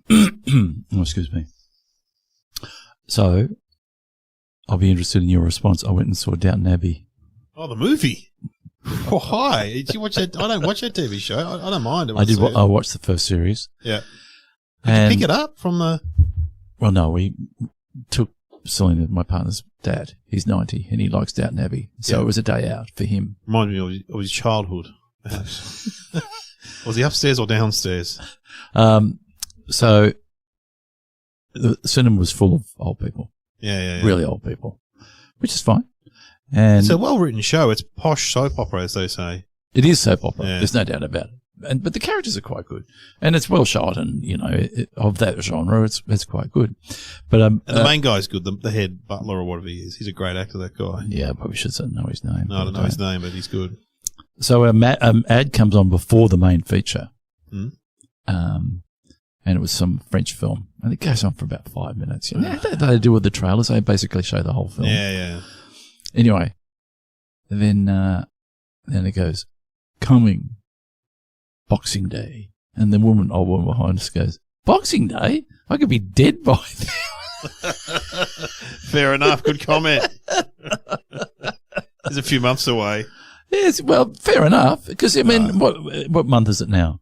Oh, excuse me. So, I'll be interested in your response. I went and saw Downton Abbey. Oh, the movie. Oh, hi. Did you watch that? I don't watch that TV show. I don't mind. I did. I watched the first series. Yeah. Did you pick it up from the... Well, no, we took Selena, my partner's dad. He's 90 and he likes Downton Abbey. So it was a day out for him. Reminded me of his childhood, perhaps. Was he upstairs or downstairs? So the cinema was full of old people. Yeah. Really old people, which is fine. And it's a well-written show. It's posh soap opera, as they say. It is soap opera. Yeah. There's no doubt about it. But the characters are quite good, and it's well shot, and of that genre, it's quite good. But and the main guy's good. The head butler or whatever he is, he's a great actor. That guy. Yeah, I probably should know his name. No, I don't know his name, but he's good. So ad comes on before the main feature, and it was some French film, and it goes on for about 5 minutes. They do with the trailers; they basically show the whole film. Yeah. Anyway, then it goes, coming Boxing Day, and the old woman behind us goes, Boxing Day? I could be dead by then. Fair enough. Good comment. It's a few months away. Yes, well, fair enough. Because, I mean, what month is it now?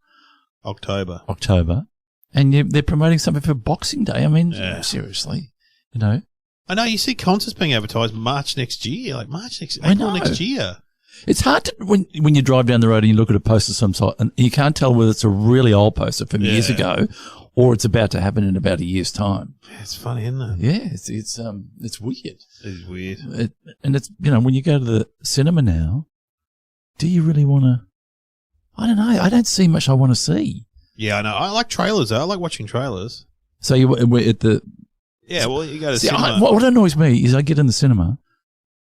October. And they're promoting something for Boxing Day. I mean, seriously, I know, you see concerts being advertised March next year, April next year. It's hard to, when you drive down the road and you look at a poster of some sort, and you can't tell whether it's a really old poster from years ago or it's about to happen in about a year's time. Yeah, it's funny, isn't it? Yeah, it's weird. It is weird. And it's, when you go to the cinema now, do you really want to, I don't know, I don't see much I want to see. Yeah, I know. I like trailers, though. I like watching trailers. So you at the... Yeah, well, you go to cinema. What annoys me is I get in the cinema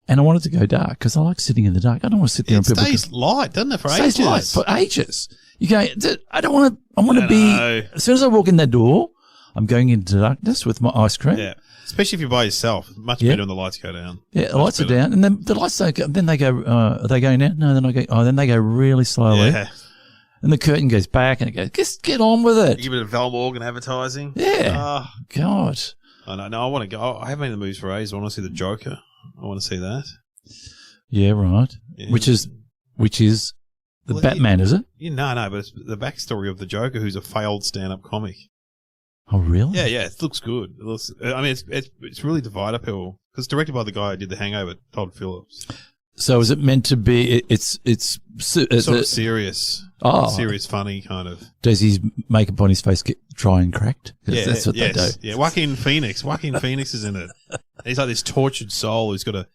and I want it to go dark because I like sitting in the dark. I don't want to sit there and people... It stays light, doesn't it, for ages? It stays light for ages. You go, I don't want to... I want to be... As soon as I walk in that door, I'm going into darkness with my ice cream. Yeah, especially if you're by yourself. Much better when the lights go down. Yeah, the lights are down. And then the lights don't go... Then they go... are they going now? No, they're not going... Oh, then they go really slowly. Yeah. And the curtain goes back and it goes, just get on with it. You give it a Val Morgan advertising. Yeah. Oh, God. I know. No, I want to go. I haven't been in the movies for ages. I want to see The Joker. I want to see that. Yeah, right. Yeah. Which is the Batman, is it? No, but it's the backstory of the Joker, who's a failed stand-up comic. Oh, really? Yeah. It looks good. It's really divided people because it's directed by the guy who did The Hangover, Todd Phillips. So is it meant to be? It's sort of serious. Oh, serious, funny kind of. Does his makeup on his face get dry and cracked? Yeah, that's what they do. Yeah, Joaquin Phoenix is in it. He's like this tortured soul who's got a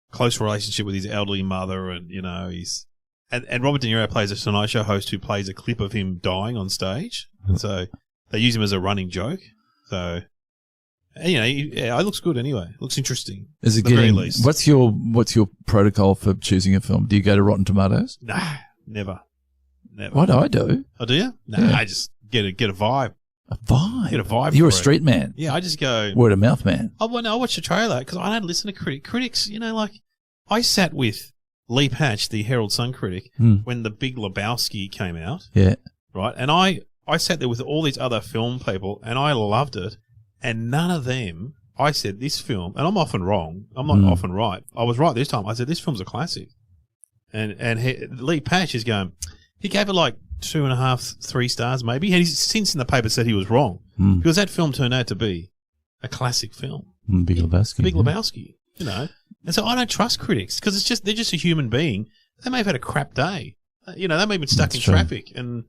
close relationship with his elderly mother, and he's and Robert De Niro plays a Tonight Show host who plays a clip of him dying on stage, and so they use him as a running joke. So. It looks good anyway. It looks interesting. Is it getting? What's your protocol for choosing a film? Do you go to Rotten Tomatoes? Nah, never. What do I do? Oh, do you? Nah, I just get a vibe. A vibe. Get a vibe. You're a street man. Yeah, I just go word of mouth man. I watch the trailer because I don't listen to critics. I sat with Lee Patch, the Herald Sun critic, when The Big Lebowski came out. Yeah. Right, and I sat there with all these other film people, and I loved it. And none of them, I said, this film, and I'm often wrong. I'm not often right. I was right this time. I said, this film's a classic. And Lee Patch is going, he gave it like 2.5, 3 stars maybe. And he's since in the paper said he was wrong. Because that film turned out to be a classic film. Big Lebowski. Big Lebowski, And so I don't trust critics because they're just a human being. They may have had a crap day. They may have been stuck in traffic and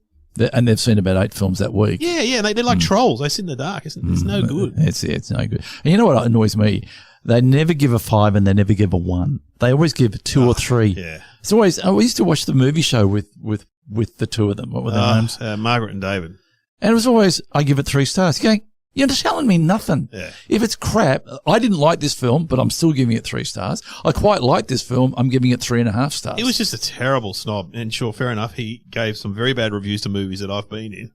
they've seen about 8 films that week. Yeah. They're like trolls. They sit in the dark. It's no good. It's no good. And you know what annoys me? They never give a 5 and they never give a 1. They always give a 2 or 3. Yeah. It's always. We used to watch the movie show with the two of them. What were their names? Margaret and David. And it was always, I give it 3 stars. You're going, you're telling me nothing. Yeah. If it's crap, I didn't like this film, but I'm still giving it 3 stars. I quite like this film. I'm giving it 3.5 stars. It was just a terrible snob. And sure, fair enough, he gave some very bad reviews to movies that I've been in.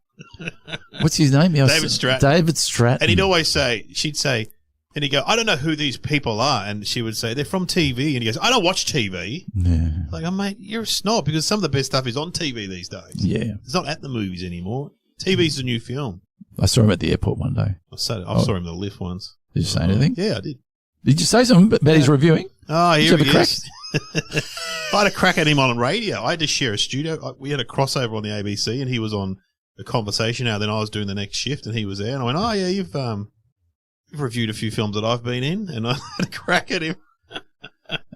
What's his name? David Stratton. And he'd she'd say, and he'd go, I don't know who these people are. And she would say, they're from TV. And he goes, I don't watch TV. Yeah. Like, oh, mate, you're a snob because some of the best stuff is on TV these days. Yeah. It's not at the movies anymore. TV's the new film. I saw him at the airport one day. I saw him in the lift once. Did you say anything? Yeah, I did. Did you say something about his reviewing? Oh, here he he is. I had a crack at him on radio. I had to share a studio. We had a crossover on the ABC, and he was on a conversation hour. Then I was doing the next shift, and he was there. And I went, "Oh yeah, you've reviewed a few films that I've been in," and I had a crack at him.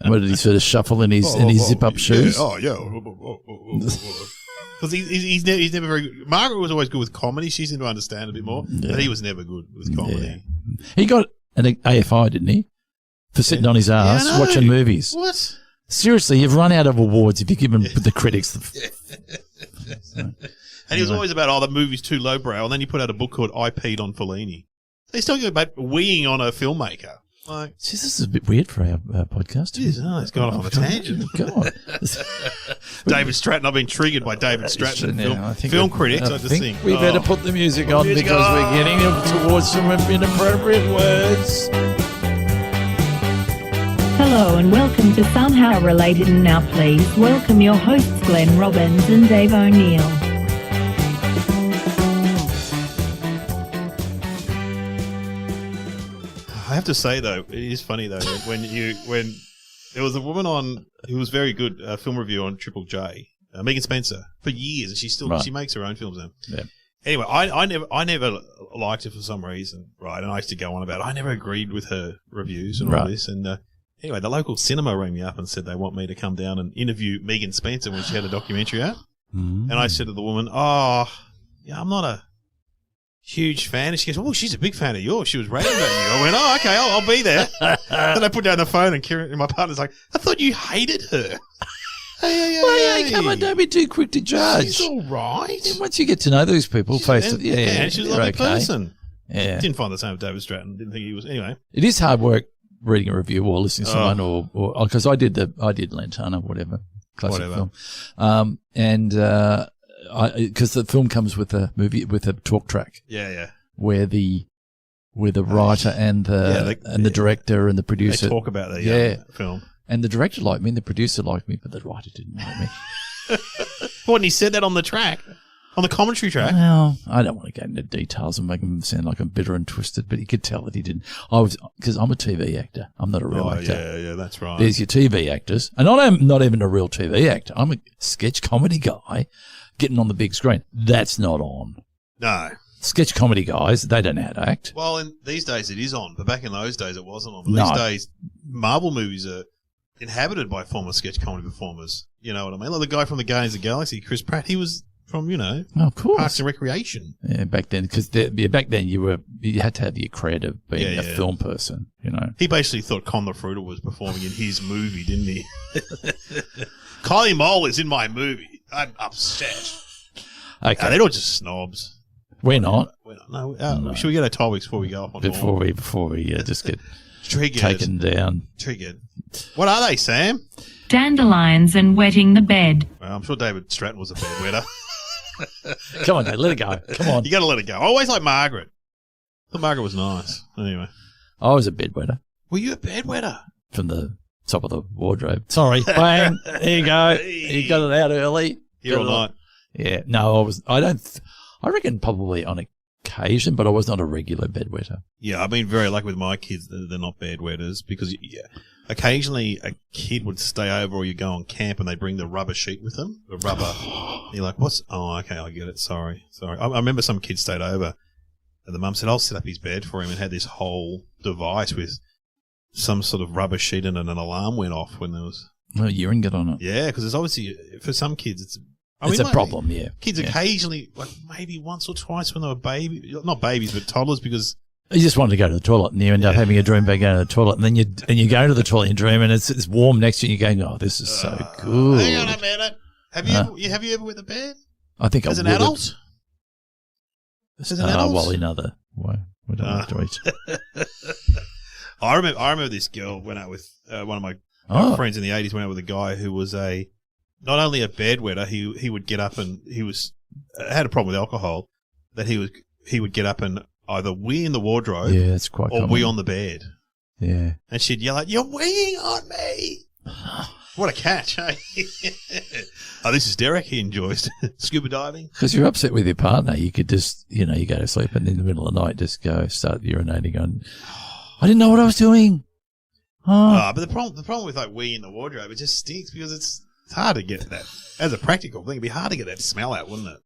What did he sort of shuffle in his zip-up shoes? Oh yeah, because he's never very good. Margaret was always good with comedy. She seemed to understand a bit more, but he was never good with comedy. Yeah. He got an AFI, didn't he, for sitting on his ass watching movies? What? Seriously, you've run out of awards if you give the critics. And he was always about, the movie's too lowbrow, and then he put out a book called I Peed on Fellini. He's talking about weeing on a filmmaker. Like, see, this is a bit weird for our podcast. It is. It's gone off on a tangent. God. David Stratton. I've been triggered by David Stratton. Film critics, I just think. We better put the music on because we're getting towards some inappropriate words. Hello and welcome to Somehow Related, and now please welcome your hosts Glenn Robbins and Dave O'Neill. I have to say though, it is funny though when there was a woman on who was very good film review on Triple J, Megan Spencer, for years, and she makes her own films now. Yeah. Anyway, I never liked her for some reason, right? And I used to go on about it. I never agreed with her reviews and all this. And anyway, the local cinema rang me up and said they want me to come down and interview Megan Spencer when she had a documentary out. Mm. And I said to the woman, I'm not a huge fan. And she goes, she's a big fan of yours. She was raving about you. I went, okay, I'll be there. Then I put down the phone and Kieran, my partner's like, I thought you hated her. Hey, come on, don't be too quick to judge. She's all right. Yeah, once you get to know these people, and she's a lovely person. Yeah. Didn't find the same with David Stratton. Didn't think he was. Anyway. It is hard work reading a review or listening to someone or because I did Lantana, whatever, classic film. Because the film comes with a movie with a talk track. Yeah. Where the writer and the director and the producer they talk about the film. And the director liked me and the producer liked me, but the writer didn't like me. What, and he said that on the track? On the commentary track? Well, I don't want to get into details and make him sound like I'm bitter and twisted, but you could tell that he didn't. Because I'm a TV actor. I'm not a real actor. Yeah, that's right. There's your TV actors. And I'm not even a real TV actor. I'm a sketch comedy guy getting on the big screen. That's not on. No. Sketch comedy guys, they don't know how to act. Well, these days it is on, but back in those days it wasn't on. These days, Marvel movies are inhabited by former sketch comedy performers. You know what I mean? Like the guy from the Guardians of the Galaxy, Chris Pratt, he was from, of course, Parks and Recreation. Yeah, back then, because back then you had to have your cred of being a film person, He basically thought Con the Fruiter was performing in his movie, didn't he? Kylie Mole is in my movie. I'm upset. Okay. They're all just snobs. We're not. No. Should we get our topics before we go off on Before we just get triggered. Taken down. Triggered. What are they, Sam? Dandelions and wetting the bed. Well, I'm sure David Stratton was a bedwetter. Come on, Dave, let it go. Come on. You got to let it go. I always like Margaret. I thought Margaret was nice. Anyway. I was a bedwetter. Were you a bedwetter? From the top of the wardrobe. Sorry. Bang. There you go. You got it out early. Here all night. Yeah. No, I reckon probably on occasion, but I was not a regular bedwetter. Yeah, I've been very lucky with my kids that they're not bedwetters because occasionally a kid would stay over or you go on camp and they bring the rubber sheet with them. The rubber. You're like, what's... Oh, okay, I get it. Sorry. I remember some kid stayed over and the mum said, I'll set up his bed for him, and had this whole device with some sort of rubber sheet and an alarm went off when there was... Well, urine got on it. Yeah, because there's obviously... For some kids, it's... It's a problem, yeah. Kids occasionally, like maybe once or twice when they were not babies, but toddlers, because you just wanted to go to the toilet and you end up having a dream about going to the toilet, and then you go to the toilet and you dream and it's warm next to you and you're going, oh, this is so good. Hang on a minute. Have you ever wet the bed? I think as an adult. As an adult? Well, in other way. We don't have to eat. I remember this girl went out with one of my friends in the 80s. Went out with a guy who was not only a bedwetter, he would get up and he had a problem with alcohol, that he would get up and either wee in the wardrobe, that's quite or common. wee on the bed. Yeah. And she'd yell out, "You're weeing on me!" What a catch, hey? Oh, this is Derek. He enjoys scuba diving. Because you're upset with your partner. You could just, you go to sleep and in the middle of the night just start urinating on. I didn't know what I was doing. Oh, but the problem with like wee in the wardrobe, it just stinks because it's hard to get that. As a practical thing, it'd be hard to get that smell out, wouldn't it?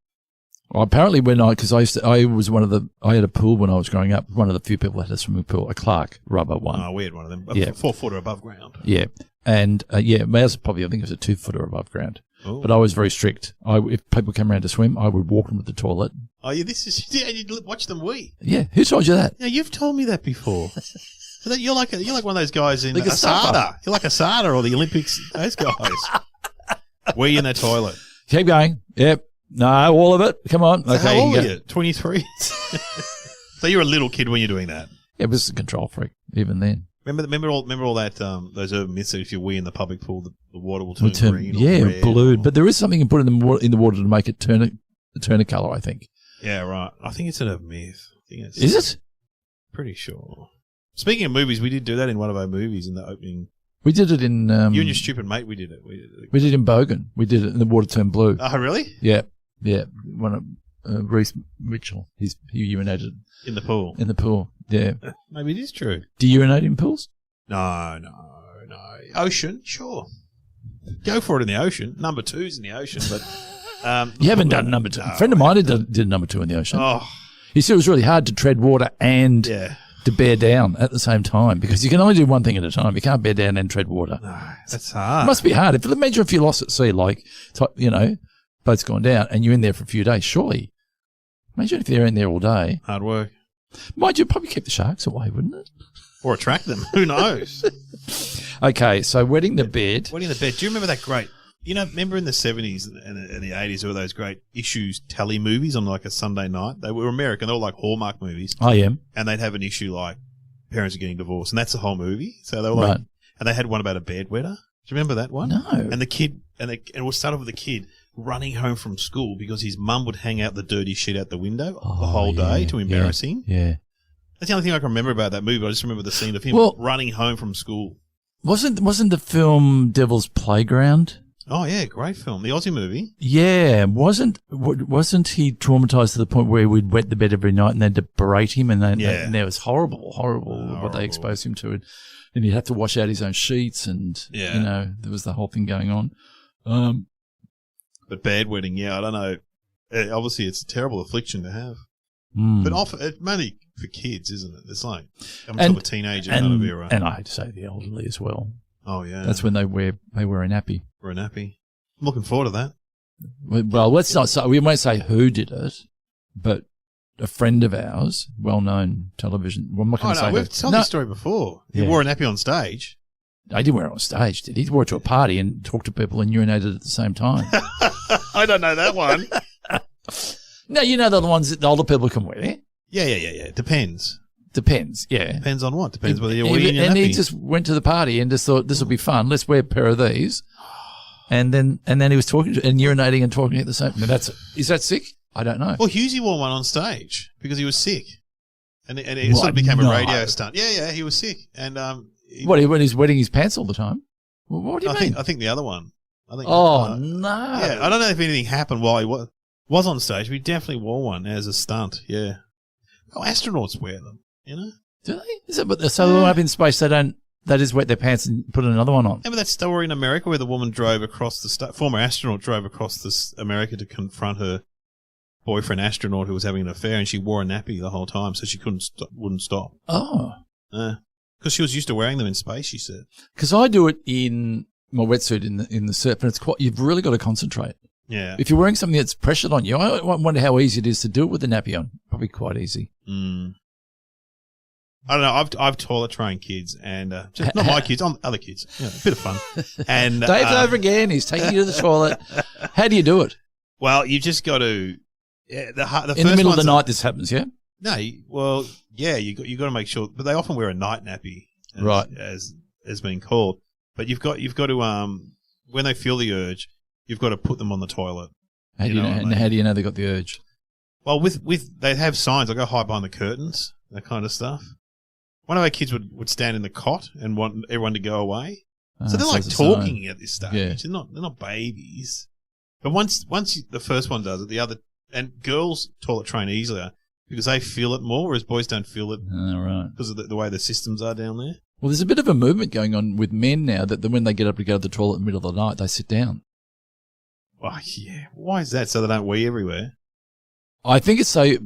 Well, apparently because I had a pool when I was growing up. One of the few people that had a swimming pool, a Clark rubber one. Oh, we had one of them. Yeah. 4 footer above ground. Yeah. And, ours probably, I think it was a 2 footer above ground. Ooh. But I was very strict. If people came around to swim, I would walk them to the toilet. Oh, yeah, you'd watch them wee. Yeah. Who told you that? Yeah, you've told me that before. So you're like one of those guys in like Asada. You're like Asada or the Olympics, those guys. Wee in their toilet. Keep going. Yep. No, all of it. Come on. So okay. how old were you? 23? So you're a little kid when you're doing that. It was a control freak, even then. Remember all that, those urban myths that if you wee in the public pool, the water will turn green or red. Blue. But there is something you put in the water to make it turn a colour, I think. Yeah, right. I think it's a myth. Is it? Pretty sure. Speaking of movies, we did do that in one of our movies in the opening. We did it in... you and your stupid mate, we did it. We did it in Bogan. We did it and the water turned blue. Oh, really? Yeah. Yeah. One of Reese Mitchell. He urinated. In the pool? In the pool, yeah. Maybe it is true. Do you urinate in pools? No. Ocean, sure. Go for it in the ocean. Number 2's in the ocean, but... you haven't done number 2. No, a friend of mine did number 2 in the ocean. Oh. He said it was really hard to tread water and... Yeah. To bear down at the same time because you can only do one thing at a time. You can't bear down and tread water. No, that's hard. It must be hard. Imagine if you're lost at sea, boat's gone down and you're in there for a few days. Surely, imagine if you're in there all day. Hard work. Mind you, probably keep the sharks away, wouldn't it? Or attract them. Who knows? Okay, so wetting the bed. Wetting the bed. Do you remember that great? Remember in the 70s and the 80s, there were those great issues tally movies on like a Sunday night. They were American. They were like Hallmark movies. I am. And they'd have an issue like parents are getting divorced. And that's the whole movie. So they were like, and they had one about a bedwetter. Do you remember that one? No. And the kid, and it will start off with the kid running home from school because his mum would hang out the dirty shit out the window the whole day to embarrass him. Yeah. That's the only thing I can remember about that movie. I just remember the scene of him running home from school. Wasn't the film Devil's Playground? Oh yeah, great film. The Aussie movie. Yeah, wasn't he traumatized to the point where we'd wet the bed every night and they'd berate him and it was horrible what they exposed him to, and he'd have to wash out his own sheets and there was the whole thing going on. But bedwetting, I don't know. Obviously, it's a terrible affliction to have. But often, mainly for kids, isn't it? It's like I'm a teenager kind of era. And I hate to say the elderly as well. Oh yeah, that's when they wear a nappy. Or a nappy. I'm looking forward to that. Well, let's not say, we won't say who did it, but a friend of ours, well-known television. Well, I'm not going to say. We've told this story before. He wore a nappy on stage. I didn't wear it on stage, did he? He wore it to a party and talked to people and urinated at the same time. I don't know that one. No, you know the ones that the older people can wear. Yeah. Depends, yeah. Depends on what. Depends whether you're wearing your nappy. And he just went to the party and just thought, this will be fun. Let's wear a pair of these. And then he was talking and urinating and talking at the same time. Is that sick? I don't know. Well, Hughesy wore one on stage because he was sick. And it sort of became a radio stunt. Yeah, he was sick. And when he's wetting his pants all the time? Well, what do you mean? I think the other one. No. Yeah, I don't know if anything happened while he was on stage, but he definitely wore one as a stunt, yeah. Oh, astronauts wear them, you know? Do they? So when up in space, they just wet their pants and put another one on. Remember that story in America where the woman drove across former astronaut drove across America to confront her boyfriend astronaut who was having an affair, and she wore a nappy the whole time, so she wouldn't stop. Oh. Because she was used to wearing them in space, she said. Because I do it in my wetsuit in the surf, and you've really got to concentrate. Yeah. If you're wearing something that's pressured on you, I wonder how easy it is to do it with the nappy on. Probably quite easy. I don't know. I've toilet trained kids, and just not my kids, other kids. A bit of fun. And Dave's over again. He's taking you to the toilet. How do you do it? Well, you just got to. In the middle of the night, this happens. Yeah. No. You got to make sure, but they often wear a night nappy, as being called. But you've got to when they feel the urge, you've got to put them on the toilet. How do you know they got the urge? Well, they have signs. I go hide behind the curtains, that kind of stuff. One of our kids would stand in the cot and want everyone to go away. So they're like it's talking at this stage. Yeah. They're not babies. But once the first one does it, the other, and girls toilet train easier because they feel it more, whereas boys don't feel it right. because of the way the systems are down there. Well, there's a bit of a movement going on with men now that when they get up to go to the toilet in the middle of the night, they sit down. Oh, yeah. Why is that? So they don't wee everywhere? I think it's so. I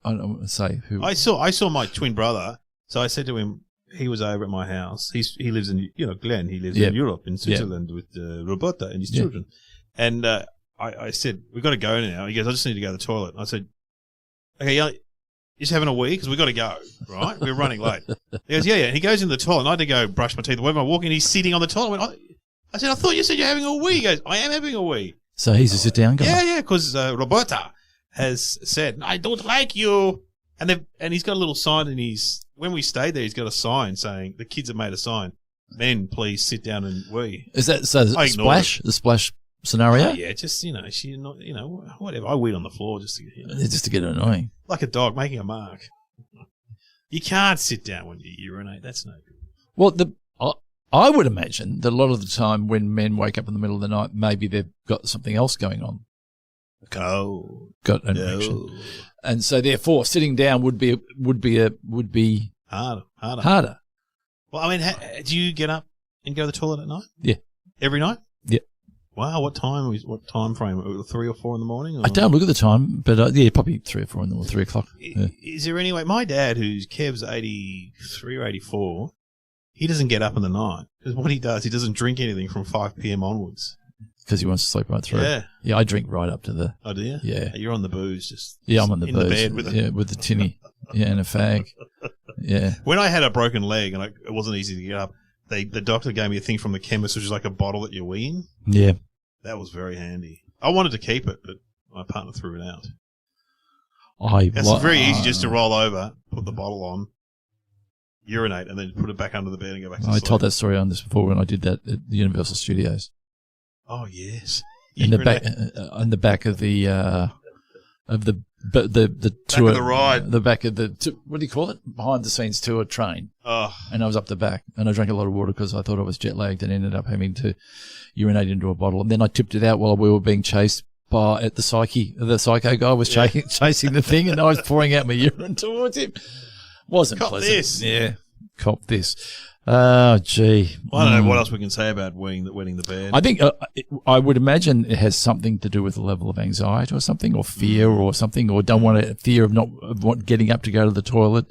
don't want to say who. I saw my twin brother. So I said to him, he was over at my house. He lives in, Glenn. He lives in Europe, in Switzerland, with Roberta and his children. And I said, we've got to go now. He goes, I just need to go to the toilet. I said, okay, you're just having a wee because we've got to go, right? We're running late. He goes, yeah. And he goes in the toilet, and I had to go brush my teeth. When I walk in, he's sitting on the toilet. I said, I thought you said you're having a wee. He goes, I am having a wee. So he's a sit-down guy? Yeah, because Roberta has said, I don't like you. And he's got a little sign when we stayed there, he's got a sign saying, the kids have made a sign, men, please sit down and wee. Is that so? The splash scenario? Yeah, just, she not, whatever. I weed on the floor just to get annoying. Like a dog making a mark. You can't sit down when you urinate. That's no good. Well, I would imagine that a lot of the time when men wake up in the middle of the night, maybe they've got something else going on. Got an erection. And so therefore sitting down would be harder. Well, I mean, do you get up and go to the toilet at night? Yeah. Every night? Yeah. Wow, what time frame? 3 or 4 in the morning? Or? I don't look at the time, but probably 3 or 4 in the morning, 3 o'clock. Yeah. Is there any way? My dad, who's Kev's 83 or 84, he doesn't get up in the night because what he does, he doesn't drink anything from 5 p.m. onwards. Because he wants to sleep right through. Yeah, I drink right up to the... Oh, do you? Yeah. You're on the booze, just... Yeah, I'm on the booze. In the bed with the tinny. Yeah, and a fag. Yeah. When I had a broken leg and it wasn't easy to get up, the doctor gave me a thing from the chemist, which is like a bottle that you wee in. Yeah. That was very handy. I wanted to keep it, but my partner threw it out. It's very easy just to roll over, put the bottle on, urinate, and then put it back under the bed and go back to sleep. I told that story on this before when I did that at the Universal Studios. Oh yes, in the back of the tour, back of the ride, the back of the what do you call it? Behind the scenes tour train. Oh, and I was up the back, and I drank a lot of water because I thought I was jet lagged, and ended up having to urinate into a bottle, and then I tipped it out while we were being chased by the psycho guy was chasing the thing, and I was pouring out my urine towards him. Wasn't Cop pleasant. This. Yeah, cop this. Oh, gee. I don't know what else we can say about wetting the bed. I think I would imagine it has something to do with the level of anxiety or something, or fear or something, or fear of getting up to go to the toilet.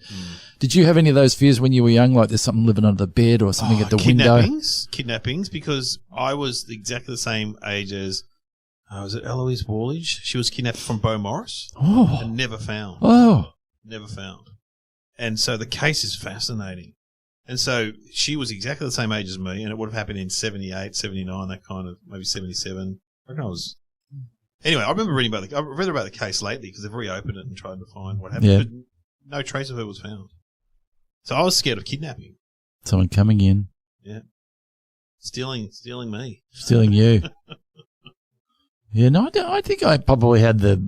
Did you have any of those fears when you were young, like there's something living under the bed or something at the window? Kidnappings, because I was exactly the same age as, was it Eloise Wallage? She was kidnapped from Beau Morris and never found. Never found. And so the case is fascinating. And so she was exactly the same age as me, and it would have happened in 78, 79, that kind of, maybe 77. I reckon I was... Anyway, I remember reading about the case lately because they've reopened it and tried to find what happened. Yeah. But no trace of her was found. So I was scared of kidnapping. Someone coming in. Yeah. Stealing me. Stealing you. Yeah, no, I think I probably had I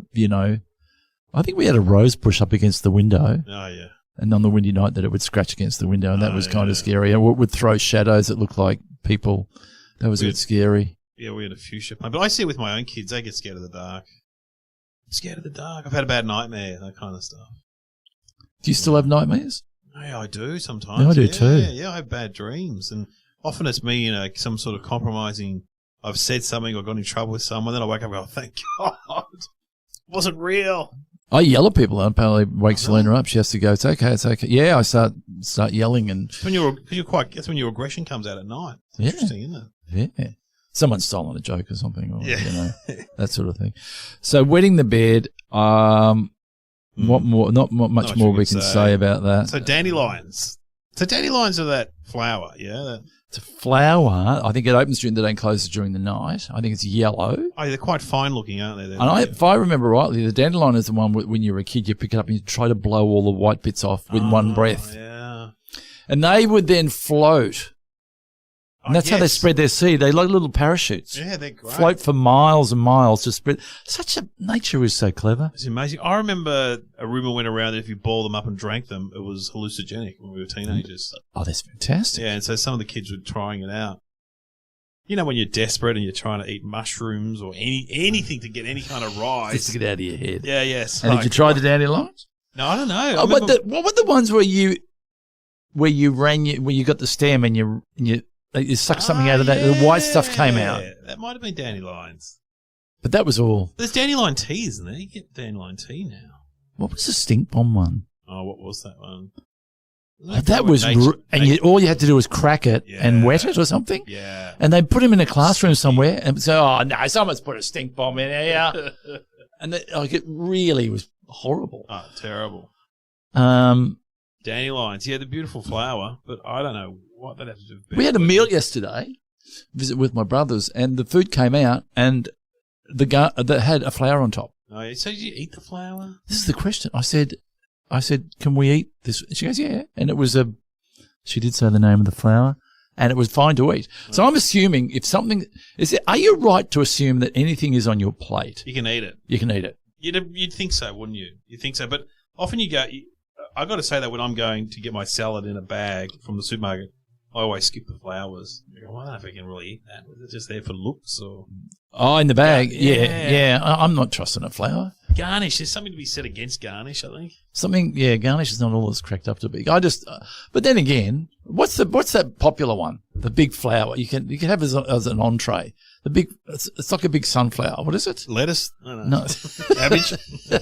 think we had a rose bush up against the window. Oh, yeah. And on the windy night that it would scratch against the window, and that was kind of scary. And it would throw shadows that looked like people. That was a bit scary. Yeah, we had a few but I see it with my own kids. They get scared of the dark. Scared of the dark. I've had a bad nightmare, that kind of stuff. Do you still have nightmares? Yeah, I do sometimes. Yeah, I do too. Yeah, I have bad dreams. And often it's me, some sort of compromising. I've said something or got in trouble with someone, then I wake up and go, thank God. It wasn't real. I yell at people. I apparently wake Selena up. She has to go, it's okay. Yeah, I start yelling. And that's when your aggression comes out at night. It's interesting, isn't it? Yeah. Someone's stolen a joke or something, or, that sort of thing. So wetting the bed, what more? Not much more we can say about that. So dandelions. So dandelions are that flower, yeah? It's a flower. I think it opens during the day and closes during the night. I think it's yellow. Oh, they're quite fine looking, aren't they? If I remember rightly, the dandelion is the one when you were a kid, you pick it up and you try to blow all the white bits off with one breath. Yeah. And they would then float. And that's how they spread their seed. They like little parachutes. Yeah, they're great. Float for miles and miles to spread. Nature is so clever. It's amazing. I remember a rumor went around that if you boiled them up and drank them, it was hallucinogenic when we were teenagers. Oh, that's fantastic. Yeah, and so some of the kids were trying it out. You know, when you're desperate and you're trying to eat mushrooms or anything to get any kind of rise. Just to get out of your head. Yeah, yes. And did you try the dandelions? No, I don't know. Oh, what were the ones where you got the stem and you sucked something out of that? The white stuff came out. That might have been dandelions. But that was all. There's dandelion tea, isn't there? You get dandelion tea now. What was the stink bomb one? Oh, what was that one? Oh, that was, all you had to do was crack it and wet it or something. Yeah. And they put him in a classroom somewhere and say, "Oh no, someone's put a stink bomb in here," and it really was horrible. Oh, terrible. Dandelions, the beautiful flower, but I don't know what that has to do with. We had a meal yesterday, visit with my brothers, and the food came out, and that had a flower on top. Oh, so did you eat the flower? This is the question. I said, can we eat this? She goes, yeah. And it was she did say the name of the flower, and it was fine to eat. So I'm assuming are you right to assume that anything is on your plate? You can eat it. You can eat it. You'd think so, wouldn't you? You'd think so. But often you go, I got to say that when I'm going to get my salad in a bag from the supermarket, I always skip the flowers. I don't know if I can really eat that. Is it just there for looks or? Oh, in the bag. Yeah. I'm not trusting a flower. Garnish. There's something to be said against garnish, I think. Garnish is not all it's cracked up to be. But then again, what's that popular one? The big flower. You can have as an entree. The big, it's like a big sunflower. What is it? Lettuce? No. Cabbage? I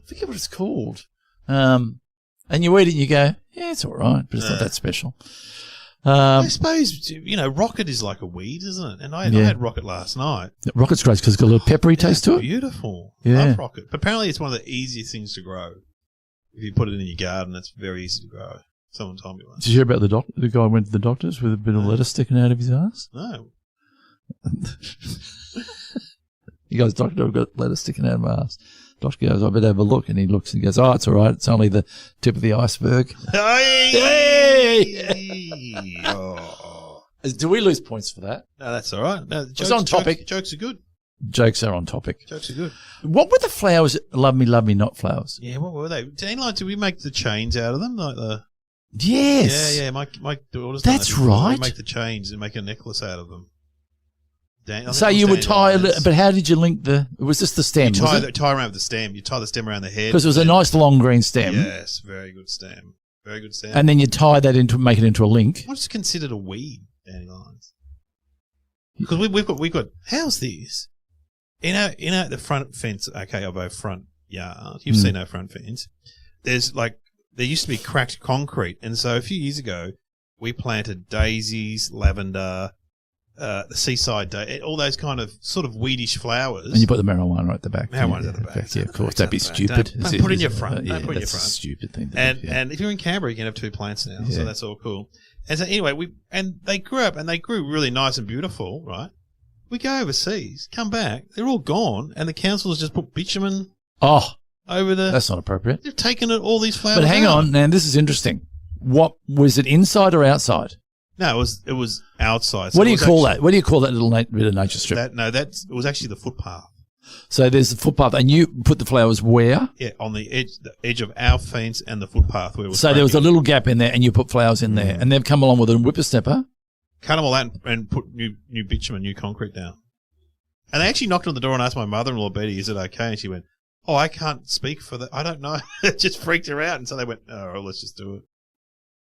forget what it's called. And you eat it and you go, yeah, it's all right, but it's not that special. I suppose, rocket is like a weed, isn't it? And I had rocket last night. Rocket's great because it's got a little peppery taste to it. Beautiful. Yeah. Love rocket. But apparently it's one of the easiest things to grow. If you put it in your garden, it's very easy to grow. Someone told me once. Did you hear about the guy went to the doctors with a bit of lettuce sticking out of his ass? No. He goes, "Doctor, I've got lettuce sticking out of my ass." Doctor goes, "I better have a look." And he looks and goes, "Oh, it's all right. It's only the tip of the iceberg." Hey! Oh. Do we lose points for that? No, that's all right. No, it's on topic. Jokes are good. Jokes are on topic. Jokes are good. What were the flowers? Love me, not flowers. Yeah, what were they? Dandelion, did we make the chains out of them? Like the... Yes. Yeah. My daughter's That's right. We make the chains and make a necklace out of them. So you would tie, but how did you link it was just the stem? You tie around with the stem. You tie the stem around the head. Because it was a nice long green stem. Yes, very good stem. Very good stem. And then you tie that make it into a link. What's considered a weed, dandelions? Because we've got, how's this? The front fence, of our front yard, you've seen our front fence. There used to be cracked concrete. And so a few years ago, we planted daisies, lavender, the seaside day, all those kind of sort of weedish flowers. And you put the marijuana at the back. Marijuana's at the back. Yeah, of course. That'd be stupid. Don't put it in your front. Don't put it in your front. That's a stupid thing. And if you're in Canberra, you can have 2 plants now, so that's all cool. And so anyway, they grew up and they grew really nice and beautiful, right? We go overseas, come back, they're all gone, and the council has just put bitumen over the... That's not appropriate. They've taken all these flowers But hang out. on, man, this is interesting. What was it, inside or outside? No, it was outside. So what do you call that? What do you call that little bit of nature strip? It was actually the footpath. So there's the footpath, and you put the flowers where? Yeah, on the edge of our fence and the footpath where it was. So there was a little gap in there, and you put flowers in there, and they've come along with a whippersnapper. Cut them all out and put new bitumen, new concrete down. And they actually knocked on the door and asked my mother-in-law, Betty, is it okay? And she went, "Oh, I can't speak for that. I don't know." It just freaked her out, and so they went, "Oh, well, let's just do it."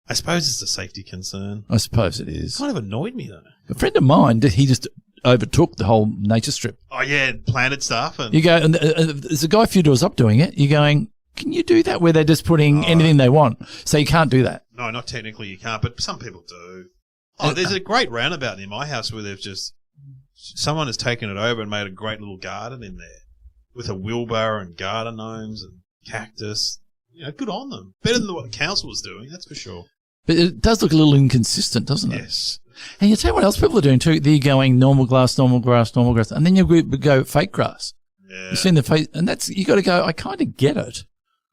I suppose it's a safety concern. I suppose it is. It kind of annoyed me, though. A friend of mine, he just overtook the whole nature strip. Oh, yeah, planted stuff. And you go, and there's a guy a few doors up doing it. You're going, can you do that where they're just putting anything they want? So you can't do that. No, not technically you can't, but some people do. Oh, there's a great roundabout near my house where someone has taken it over and made a great little garden in there with a wheelbarrow and garden gnomes and cactus. Good on them. Better than what the council was doing, that's for sure. But it does look a little inconsistent, doesn't it? Yes. And you tell you what else people are doing too. They're going normal grass, and then you go fake grass. Yeah. You've seen the fake, and you got to go. I kind of get it.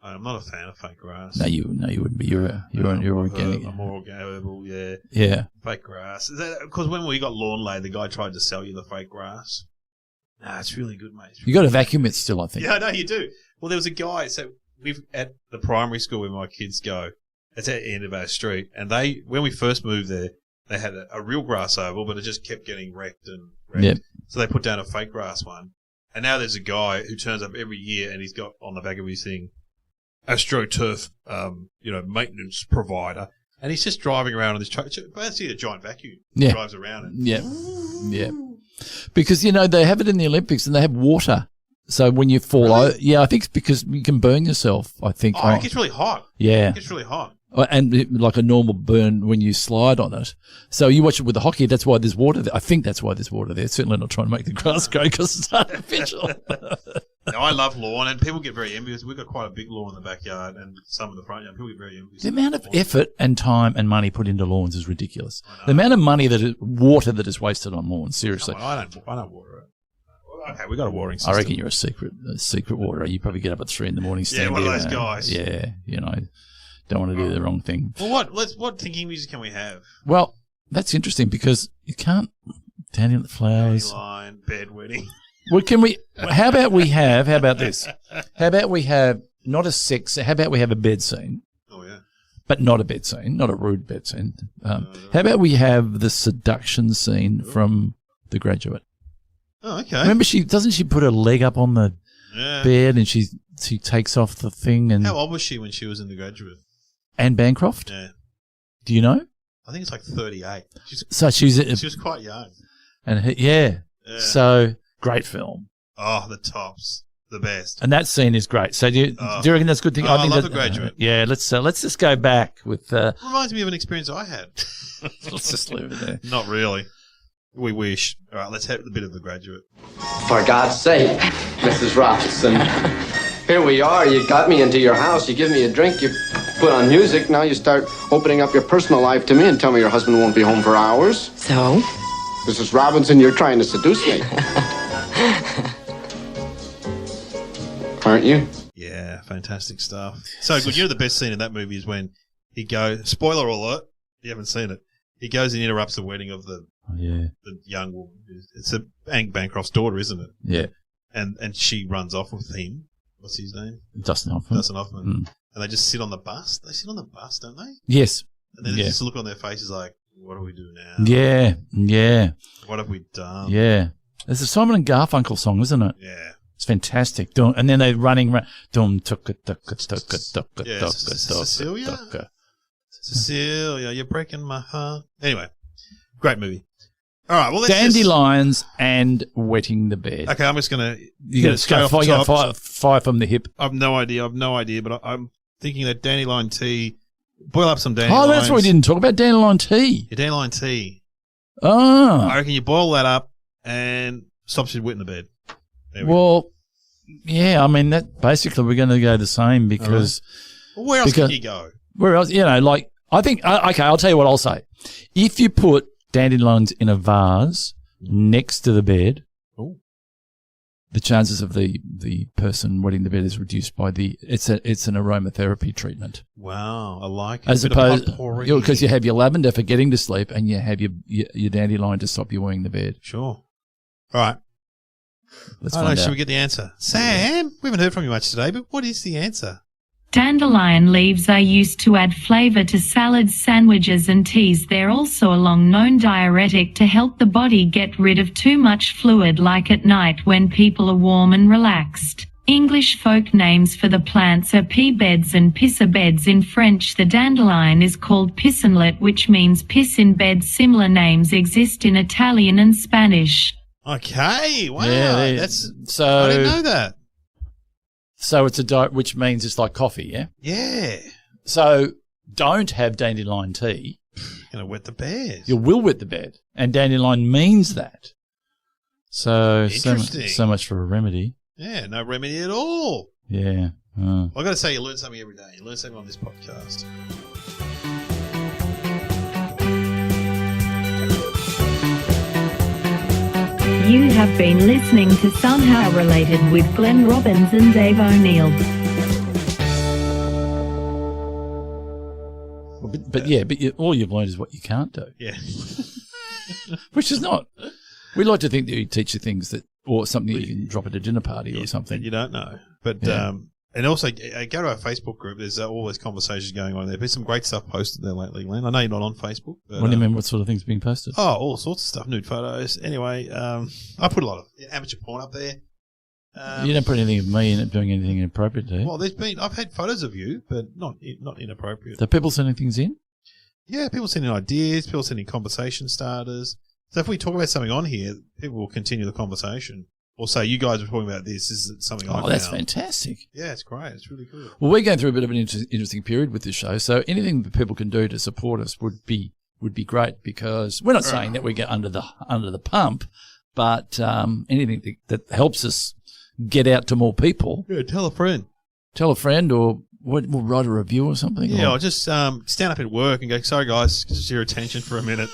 I'm not a fan of fake grass. No, you wouldn't be. You're organic. I'm more herbal, yeah. Yeah. Fake grass. Because when we got lawn laid, the guy tried to sell you the fake grass. Nah, it's really good, mate. You got to vacuum it still, I think. Yeah, no, you do. Well, there was a guy. So we've at the primary school where my kids go. It's at the end of our street, and when we first moved there, they had a real grass oval, but it just kept getting wrecked and wrecked. Yep. So they put down a fake grass one. And now there's a guy who turns up every year and he's got on the back of his thing, AstroTurf, maintenance provider. And he's just driving around on this truck. Basically, a giant vacuum. Yeah. Drives around. And Yeah. Because, they have it in the Olympics and they have water. So when you fall over, I think it's because you can burn yourself, I think. Oh, it gets really hot. Yeah. It gets really hot. And like a normal burn when you slide on it. So you watch it with the hockey, that's why there's water there. I think that's why there's water there. Certainly not trying to make the grass go because it's artificial. Now, I love lawn, and people get very envious. We've got quite a big lawn in the backyard and some in the front yard. People get very envious. The amount of effort and time and money put into lawns is ridiculous. The amount of water that is wasted on lawns, seriously. I don't water it. Okay, we got a watering system. I reckon you're a secret waterer. You probably get up at 3 a.m. Yeah, one of those guys. Yeah, don't want to do the wrong thing. Well, what thinking music can we have? Well, that's interesting because you can't dandelion flowers. Dandelion, bedwetting. Well, how about this? How about we have not a sex, how about we have a bed scene? Oh, yeah. But not a bed scene, not a rude bed scene. How about we have the seduction scene from The Graduate? Oh, okay. Remember, doesn't she put her leg up on the bed and she takes off the thing? And how old was she when she was in The Graduate? Anne Bancroft? Yeah. Do you know? I think it's like 38. She was quite young. And yeah. So great film. Oh, the tops, the best. And that scene is great. So do you reckon that's a good thing? I love The Graduate. Yeah, let's just go back with. Reminds me of an experience I had. Let's just leave it there. Not really. We wish. All right, let's have a bit of The Graduate. For God's sake, Mrs. Robinson. Here we are. You got me into your house. You give me a drink. You put on music. Now you start opening up your personal life to me and tell me your husband won't be home for hours. So? Mrs. Robinson, you're trying to seduce me. Aren't you? Yeah, fantastic stuff. So good. The best scene in that movie is when he goes, spoiler alert, you haven't seen it, he goes and interrupts the wedding of the young woman. It's Anne Bancroft's daughter, isn't it? Yeah. And she runs off with him. What's his name? Dustin Hoffman. And they just sit on the bus. They sit on the bus, don't they? Yes. And then just look on their faces like, what do we do now? Yeah. What have we done? Yeah. There's a Simon and Garfunkel song, isn't it? Yeah. It's fantastic. And then they're running around. Cecilia, you're breaking my heart. Anyway, great movie. All right, well, let's Dandelions and wetting the bed. Okay, I'm just going to... You're going to fire from the hip. I've no idea, but I'm thinking that dandelion tea... Boil up some dandelions. Oh, that's what we didn't talk about, dandelion tea. Yeah, dandelion tea. Oh. I reckon you boil that up and stops you wetting the bed. Yeah, I mean, that basically we're going to go the same because... Right. Well, where else can you go? Where else? I think... Okay, I'll tell you what I'll say. If you put dandelions in a vase next to the bed, the chances of the person wetting the bed is reduced by it's an aromatherapy treatment. Wow, I like it. As opposed, because you have your lavender for getting to sleep and you have your dandelion to stop you wearing the bed. Sure. All right. Let's find out. Should we get the answer? Sam, we haven't heard from you much today, but what is the answer? Dandelion leaves are used to add flavor to salads, sandwiches and teas. They're also a long-known diuretic to help the body get rid of too much fluid, like at night when people are warm and relaxed. English folk names for the plants are pea beds and pisser beds. In French, the dandelion is called pissenlit, which means piss in bed. Similar names exist in Italian and Spanish. Okay, wow. Yeah, I didn't know that. So it's a diet, which means it's like coffee, yeah? Yeah. So don't have dandelion tea. You're going to wet the bed. You will wet the bed. And dandelion means that. So much for a remedy. Yeah, no remedy at all. Yeah. I've got to say, you learn something every day. You learn something on this podcast. You have been listening to Somehow Related with Glenn Robbins and Dave O'Neill. But all you've learned is what you can't do. Yeah. Which is not. We like to think that you teach you things or something that you can drop at a dinner party or something. You don't know. But And also, go to our Facebook group. There's always conversations going on there. There's been some great stuff posted there lately, Glenn. I know you're not on Facebook. But, What do you mean? What sort of things being posted? Oh, all sorts of stuff. Nude photos. Anyway, I put a lot of amateur porn up there. You don't put anything of me in it doing anything inappropriate, do you? Well, I've had photos of you, but not inappropriate. So people sending things in? Yeah, people sending ideas, people sending conversation starters. So if we talk about something on here, people will continue the conversation. Or say, you guys were talking about this. This is something I found. Oh, that's fantastic. Yeah, it's great. It's really good. Well, we're going through a bit of an interesting period with this show, so anything that people can do to support us would be great, because we're not saying that we get under the pump, but anything that helps us get out to more people. Yeah, tell a friend. Tell a friend, or we'll write a review or something. Yeah, or just stand up at work and go, sorry guys, just your attention for a minute.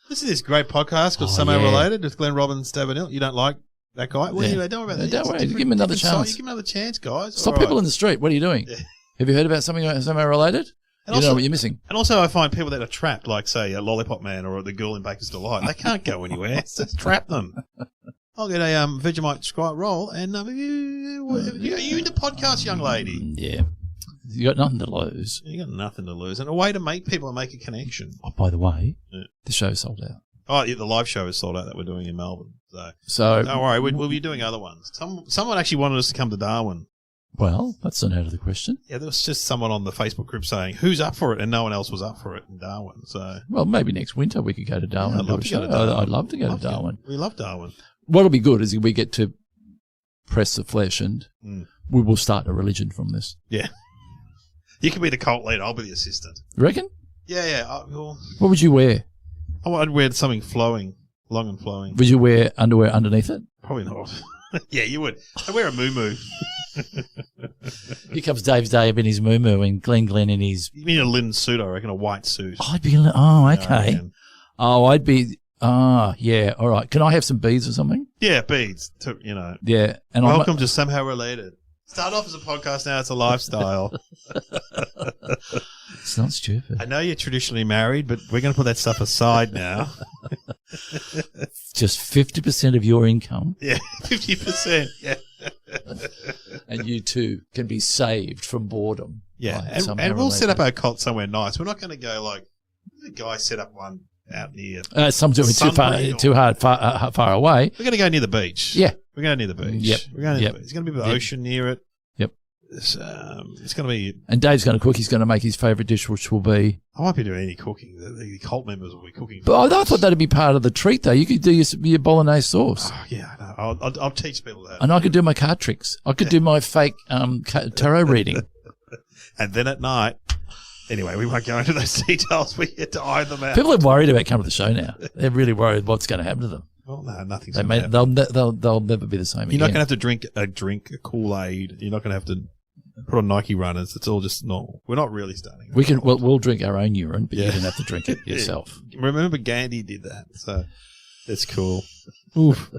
This is this great podcast called Somehow Related with Glenn Robbins, David. You don't like that guy? Well, anyway, don't worry about that. Don't worry. Give him another chance. Give him another chance, guys. Stop people in the street. What are you doing? Yeah. Have you heard about something Somehow Related? You know what you're missing. And also, I find people that are trapped, like, say, a Lollipop Man or the girl in Baker's Delight, they can't go anywhere. So trap them. I'll get a Vegemite Sprite roll, and you into podcasts, young lady? Yeah. You got nothing to lose. You got nothing to lose. And a way to make people make a connection. Oh, by the way, the show's sold out. Oh, yeah, the live show is sold out that we're doing in Melbourne. So don't worry, we'll be doing other ones. Someone actually wanted us to come to Darwin. Well, that's not out of the question. Yeah, there was just someone on the Facebook group saying, who's up for it? And no one else was up for it in Darwin. So, well, maybe next winter we could go to Darwin. Yeah, I'd love to go to Darwin. We love Darwin. What'll be good is we get to press the flesh, and we will start a religion from this. Yeah. You can be the cult leader. I'll be the assistant. You reckon? Yeah. What would you wear? I'd wear something flowing, long and flowing. Would you wear underwear underneath it? Probably not. Yeah, you would. I'd wear a muumuu. Here comes Dave in his muumuu and Glenn in his... You mean a linen suit, I reckon, a white suit. I'd be... Oh, okay. I'd be... yeah, all right. Can I have some beads or something? Yeah, beads, Yeah. And welcome to Somehow Related. Start off as a podcast, now it's a lifestyle. It's not stupid. I know you're traditionally married, but we're going to put that stuff aside now. Just 50% of your income. Yeah, 50%. Yeah. And you too can be saved from boredom. Yeah, and we'll set up our cult somewhere nice. We're not going to go like the guy set up one out near. Some too far away. We're going to go near the beach. Yeah. We're going near the beach. Yep. We're going near the beach. There's going to be the ocean near it. Yep. It's going to be... And Dave's going to cook. He's going to make his favourite dish, which will be... I won't be doing any cooking. The cult members will be cooking. But I thought that'd be part of the treat, though. You could do your bolognese sauce. Oh, yeah, I know. I'll teach people that. And I could do my card tricks. I could do my fake tarot reading. And then at night... Anyway, we won't go into those details. We get to iron them out. People are worried about coming to the show now. They're really worried what's going to happen to them. Well, no, nothing's going to happen. They'll never be the same You're not going to have to drink a Kool-Aid. You're not going to have to put on Nike runners. It's all just normal. We're not really starting. We'll drink our own urine, but you don't have to drink it yourself. Remember Gandhi did that, so that's cool. Oof.